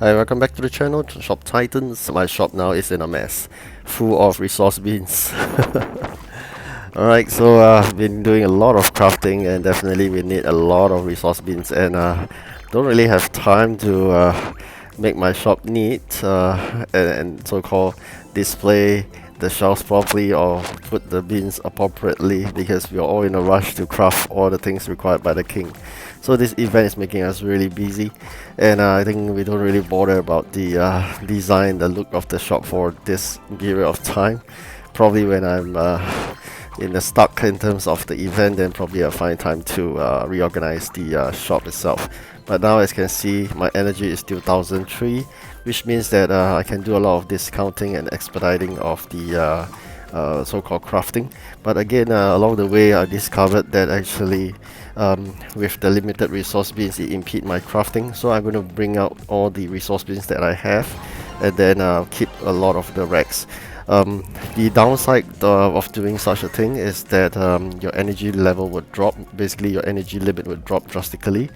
Hi, welcome back to the channel, to Shop Titans. My shop now is in a mess, full of resource bins. Alright, so I've been doing a lot of crafting, and definitely we need a lot of resource bins, and don't really have time to make my shop neat and so-called display the shelves properly or put the bins appropriately, because we are all in a rush to craft all the things required by the king. So this event is making us really busy, and I think we don't really bother about the design, the look of the shop for this period of time. Probably when I'm in the stuck in terms of the event, then probably I'll find time to reorganize the shop itself. But now, as you can see, my energy is still 1003, which means that I can do a lot of discounting and expediting of the so-called crafting. But again, along the way, I discovered that actually with the limited resource bins, it impede my crafting. So I'm going to bring out all the resource bins that I have, and then keep a lot of the racks. The downside of doing such a thing is that your energy level would drop. Basically, your energy limit would drop drastically.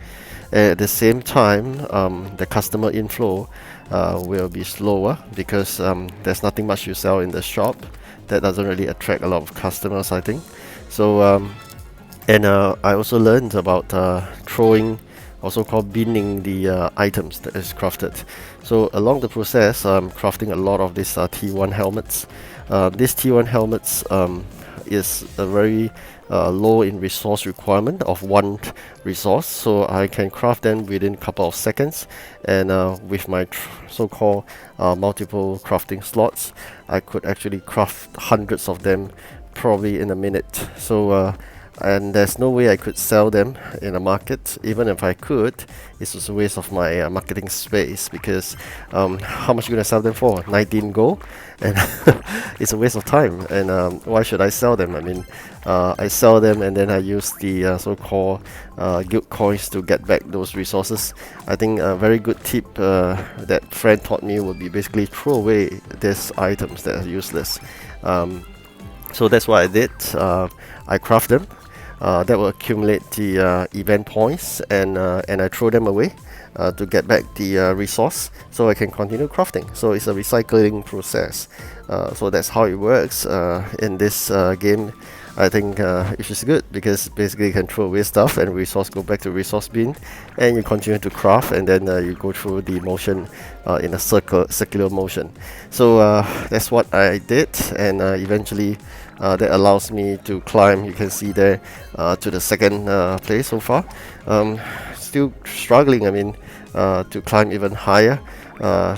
At the same time, the customer inflow will be slower, because there's nothing much you sell in the shop. That doesn't really attract a lot of customers, I think. So I also learned about throwing, also called binning the items that is crafted. So along the process, I'm crafting a lot of these T1 helmets. These T1 helmets is a very low in resource requirement of one resource, so I can craft them within a couple of seconds, and with my so-called multiple crafting slots, I could actually craft hundreds of them probably in a minute. So and there's no way I could sell them in the market. Even if I could, it's just a waste of my marketing space, because how much are you gonna sell them for? 19 gold, and it's a waste of time. And why should I sell them? I mean, I sell them and then I use the so-called guild coins to get back those resources. I think a very good tip that friend taught me would be basically throw away these items that are useless. So that's what I did. I craft them. That will accumulate the event points, and I throw them away to get back the resource, so I can continue crafting. So it's a recycling process. So that's how it works in this game. I think which is good, because basically you can throw away stuff and resource go back to resource bin, and you continue to craft, and then you go through the motion in a circular motion. So that's what I did, and eventually that allows me to climb, you can see there, to the second place so far. Still struggling, I mean, to climb even higher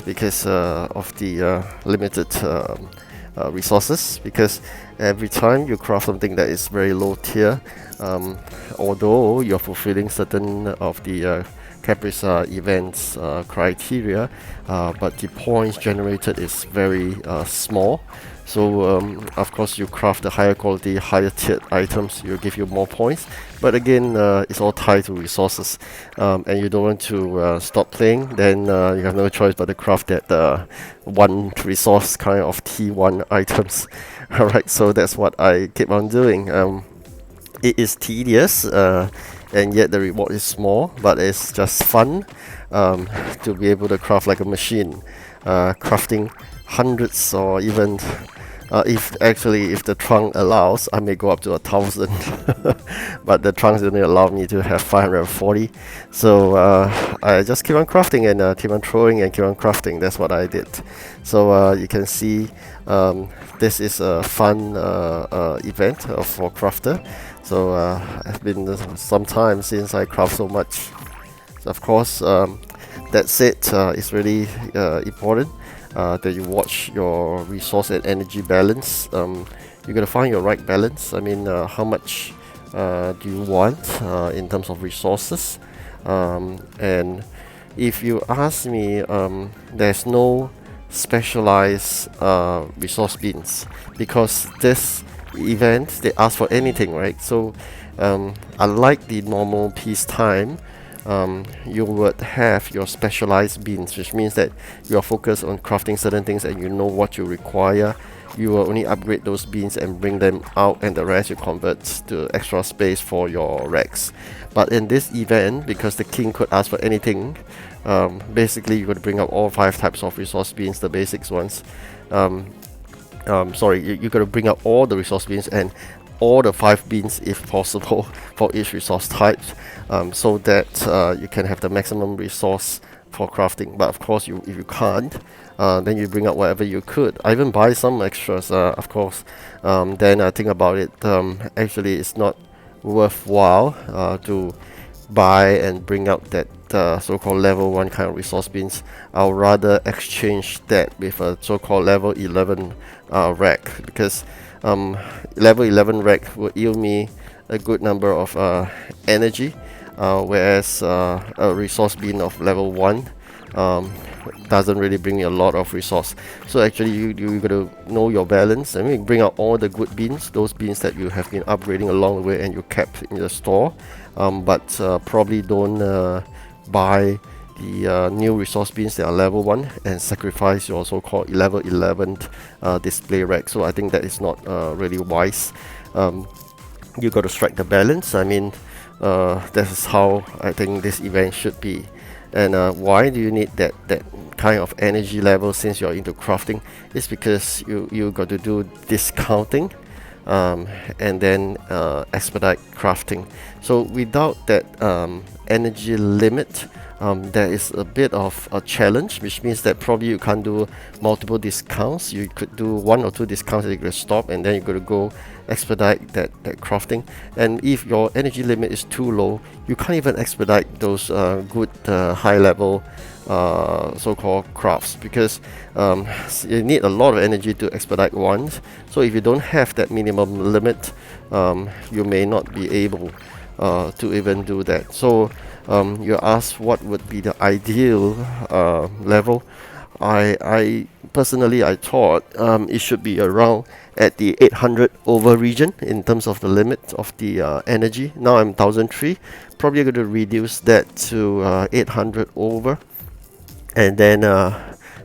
because of the limited resources, because every time you craft something that is very low tier, although you're fulfilling certain of the Caprice events criteria, but the points generated is very small. So of course, you craft the higher quality, higher tiered items, will give you more points. But again, it's all tied to resources, and you don't want to stop playing. Then you have no choice but to craft that one resource kind of T1 items. Alright, so that's what I keep on doing. It is tedious, and yet the reward is small, but it's just fun to be able to craft like a machine, crafting hundreds, or even if the trunk allows, I may go up to 1,000. But the trunks only allow me to have 540. So I just keep on crafting, and keep on throwing, and keep on crafting. That's what I did. So you can see this is a fun event for crafter. So it's been some time since I craft so much. So of course, that said, it's really important that you watch your resource and energy balance. You're gonna find your right balance. I mean, how much do you want in terms of resources? And if you ask me, there's no specialized resource bins, because this event, they ask for anything, right? So unlike the normal peacetime, you would have your specialized bins, which means that you are focused on crafting certain things, and you know what you require you will only upgrade those beans and bring them out, and the rest you convert to extra space for your racks. But in this event, because the king could ask for anything, basically you could bring up all 5 types of resource beans, the basics ones. You gotta bring up all the resource beans and all the 5 beans if possible for each resource type, so that you can have the maximum resource for crafting. But of course, if you can't, then you bring up whatever you could. I even buy some extras, of course. Then I think about it, actually it's not worthwhile to buy and bring out that so-called level 1 kind of resource beans. I'll rather exchange that with a so-called level 11 rack, because level 11 rack will yield me a good number of energy, whereas a resource bean of level 1 doesn't really bring me a lot of resource. So actually you gotta know your balance. I mean, bring out all the good beans, those beans that you have been upgrading along the way and you kept in the store, but probably don't buy the new resource beans that are level 1 and sacrifice your so-called level 11 display rack. So I think that is not really wise. You got to strike the balance. I mean, that is how I think this event should be. And why do you need that kind of energy level since you're into crafting? It's because you got to do discounting, and then expedite crafting. So without that energy limit, there is a bit of a challenge, which means that probably you can't do multiple discounts. You could do 1 or 2 discounts and you could stop, and then you got to go expedite that crafting. And if your energy limit is too low, you can't even expedite those good high level so-called crafts, because you need a lot of energy to expedite ones. So if you don't have that minimum limit, you may not be able to even do that. So you asked what would be the ideal level. I personally thought it should be around at the 800 over region in terms of the limit of the energy. Now I'm 1003, probably going to reduce that to 800 over, and then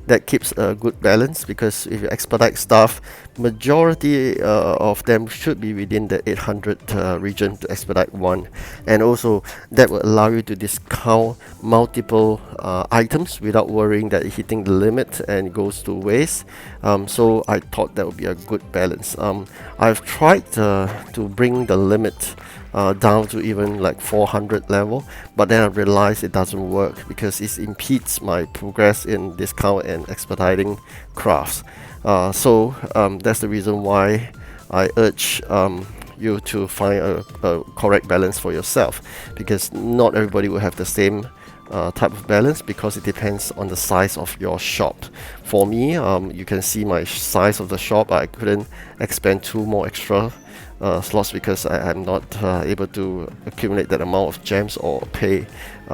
that keeps a good balance, because if you expedite stuff, majority of them should be within the 800 region to expedite one. And also that will allow you to discount multiple items without worrying that it's hitting the limit and goes to waste. So I thought that would be a good balance. I've tried to bring the limit down to even like 400 level, but then I realized it doesn't work because it impedes my progress in discount and expediting crafts. So that's the reason why I urge you to find a correct balance for yourself, because not everybody will have the same type of balance, because it depends on the size of your shop. For me, you can see my size of the shop. I couldn't expand 2 more extra slots because I am not able to accumulate that amount of gems or pay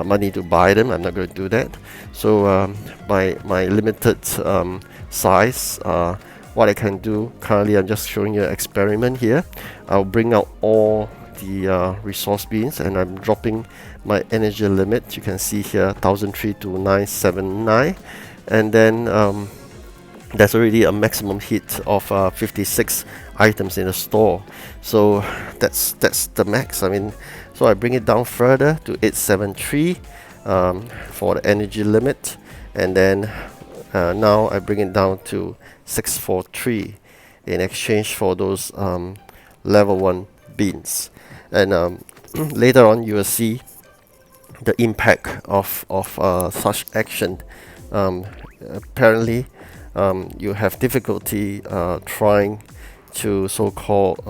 money to buy them. I'm not going to do that. So my limited size, what I can do currently, I'm just showing you an experiment here. I'll bring out all the resource beans and I'm dropping my energy limit. You can see here 1003 to 979, and then there's already a maximum hit of 56 items in the store. So that's the max. I mean, so I bring it down further to 873 for the energy limit, and then now I bring it down to 643 in exchange for those level 1 beans. And later on you will see the impact of such action. Apparently you have difficulty trying to so-called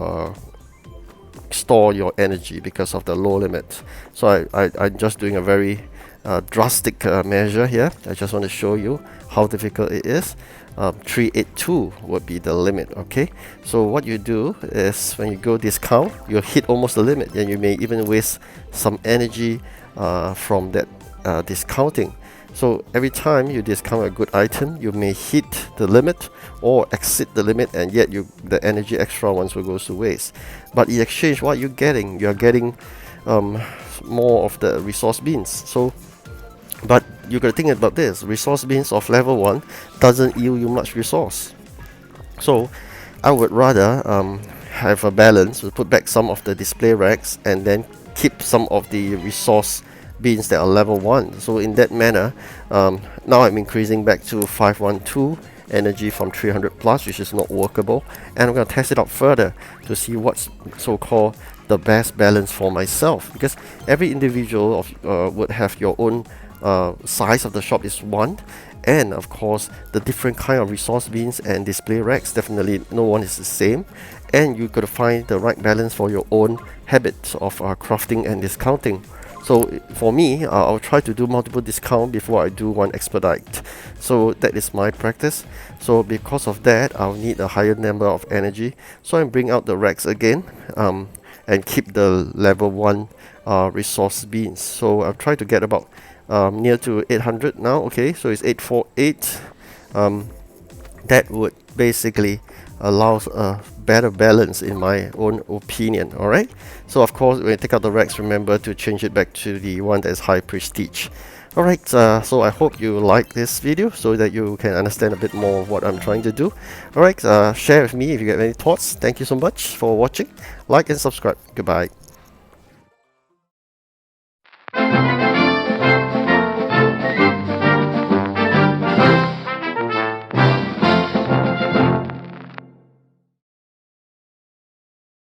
store your energy because of the low limit. So I'm just doing a very drastic measure here. I just want to show you how difficult it is. 382 would be the limit. Okay, so what you do is when you go discount, you hit almost the limit, and you may even waste some energy from that discounting. So every time you discount a good item, you may hit the limit or exceed the limit, and yet the energy extra ones will go to waste. But in exchange, what you're getting? You're getting more of the resource beans. So, but you gotta think about this: resource beans of level 1 doesn't yield you much resource. So I would rather have a balance, to put back some of the display racks and then keep some of the resource bins that are level 1. So in that manner, now I'm increasing back to 512 energy from 300 plus, which is not workable, and I'm going to test it out further to see what's so-called the best balance for myself, because every individual would have your own size of the shop is one, and of course the different kind of resource bins and display racks, definitely no one is the same, and you got to find the right balance for your own habits of crafting and discounting. So for me, I'll try to do multiple discount before I do one expedite. So that is my practice. So because of that, I'll need a higher number of energy. So I bring out the racks again and keep the level 1 resource bins. So I've tried to get about near to 800 now. Okay, so it's 848. That would basically allows a better balance in my own opinion. Alright, so of course when you take out the racks, remember to change it back to the one that is high prestige. Alright, so I hope you like this video so that you can understand a bit more of what I'm trying to do. Alright, share with me if you have any thoughts. Thank you so much for watching. Like and subscribe. Goodbye.